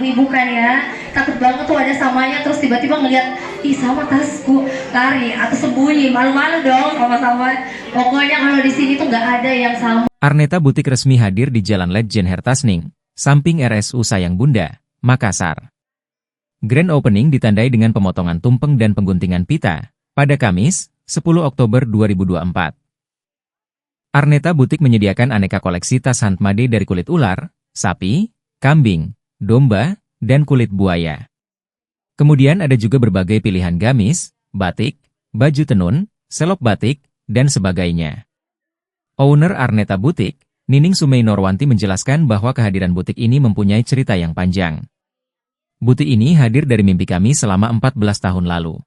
ibu-ibu kan ya, takut banget tuh ada samanya, terus tiba-tiba ngeliat, ih sama tasku, lari atau sembunyi, malu-malu dong sama-sama. Pokoknya kalau di sini tuh nggak ada yang sama. Arneta Butik resmi hadir di Jalan Ledjen Hertasning, samping RSU Sayang Bunda, Makassar. Grand opening ditandai dengan pemotongan tumpeng dan pengguntingan pita pada Kamis, 10 Oktober 2024. Arneta Butik menyediakan aneka koleksi tas handmade dari kulit ular, sapi, kambing, domba, dan kulit buaya. Kemudian ada juga berbagai pilihan gamis, batik, baju tenun, selop batik, dan sebagainya. Owner Arneta Butik, Nining Sumei Norwanti menjelaskan bahwa kehadiran butik ini mempunyai cerita yang panjang. Butik ini hadir dari mimpi kami selama 14 tahun lalu.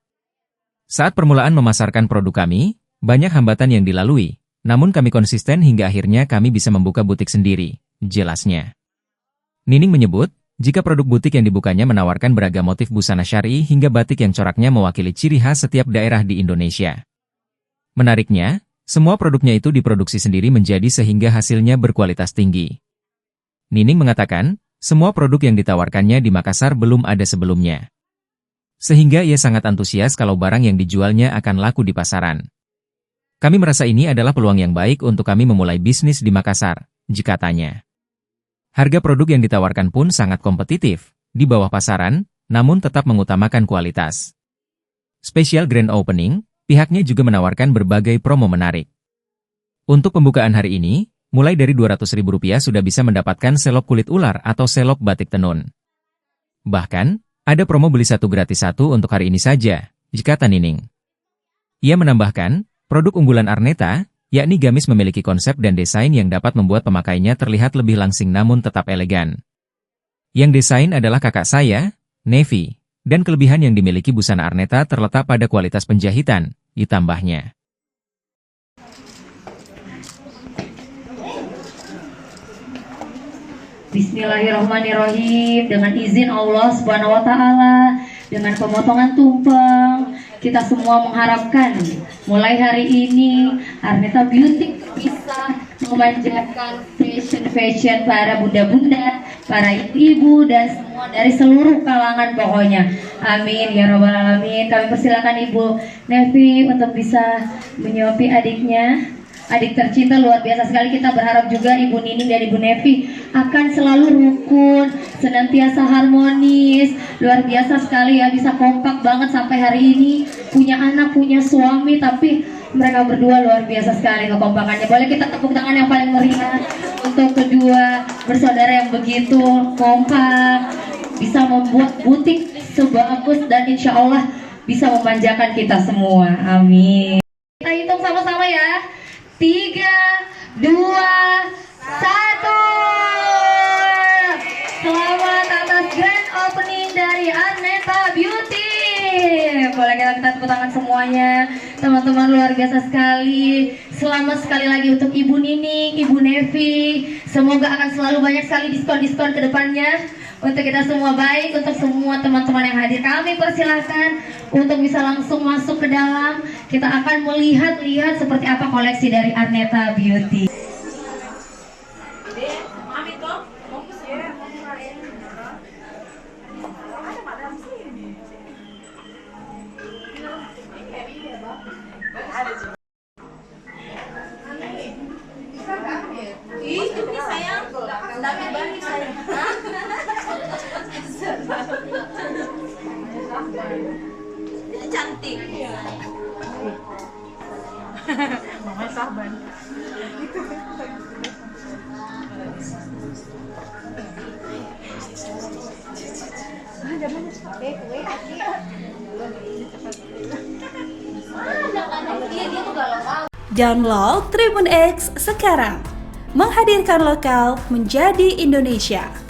Saat permulaan memasarkan produk kami, banyak hambatan yang dilalui, namun kami konsisten hingga akhirnya kami bisa membuka butik sendiri, jelasnya. Nining menyebut, jika produk butik yang dibukanya menawarkan beragam motif busana syar'i hingga batik yang coraknya mewakili ciri khas setiap daerah di Indonesia. Menariknya, semua produknya itu diproduksi sendiri menjadi sehingga hasilnya berkualitas tinggi. Nining mengatakan, semua produk yang ditawarkannya di Makassar belum ada sebelumnya. Sehingga ia sangat antusias kalau barang yang dijualnya akan laku di pasaran. Kami merasa ini adalah peluang yang baik untuk kami memulai bisnis di Makassar, katanya. Harga produk yang ditawarkan pun sangat kompetitif, di bawah pasaran, namun tetap mengutamakan kualitas. Spesial Grand Opening, pihaknya juga menawarkan berbagai promo menarik. Untuk pembukaan hari ini, mulai dari Rp200.000 sudah bisa mendapatkan selop kulit ular atau selop batik tenun. Bahkan, ada promo beli satu gratis satu untuk hari ini saja, kata Nining. Ia menambahkan, produk unggulan Arneta, yakni gamis memiliki konsep dan desain yang dapat membuat pemakainya terlihat lebih langsing namun tetap elegan. Yang desain adalah kakak saya, Nevi, dan kelebihan yang dimiliki busana Arneta terletak pada kualitas penjahitan, ditambahnya. Bismillahirrahmanirrahim, dengan izin Allah Subhanahu wa Ta'ala, dengan pemotongan tumpeng, kita semua mengharapkan mulai hari ini Arneta Beauty bisa memanjakan fashion para bunda-bunda, para ibu-ibu, dan semua dari seluruh kalangan pokoknya. Amin ya robbal alamin. Kami persilakan Ibu Nevi untuk bisa menyuapi adiknya. Adik tercinta, luar biasa sekali. Kita berharap juga Ibu Nining dan Ibu Nevi akan selalu rukun, senantiasa harmonis. Luar biasa sekali ya, bisa kompak banget sampai hari ini. Punya anak, punya suami, tapi mereka berdua luar biasa sekali kekompakannya. Boleh kita tepuk tangan yang paling meriah untuk kedua bersaudara yang begitu kompak, bisa membuat butik sebagus dan insya Allah bisa memanjakan kita semua. Amin. Kita hitung sama-sama ya. 3, 2, 1. Selamat atas grand opening dari Arneta Beauty. Boleh kita tepuk tangan semuanya. Teman-teman luar biasa sekali. Selamat sekali lagi untuk Ibu Nining, Ibu Nevi. Semoga akan selalu banyak sekali diskon-diskon ke depannya. Untuk kita semua baik, untuk semua teman-teman yang hadir, kami persilahkan untuk bisa langsung masuk ke dalam. Kita akan melihat-lihat seperti apa koleksi dari Arneta Beauty. Cantik. Mama saban. Download Tribun X sekarang, menghadirkan lokal menjadi Indonesia.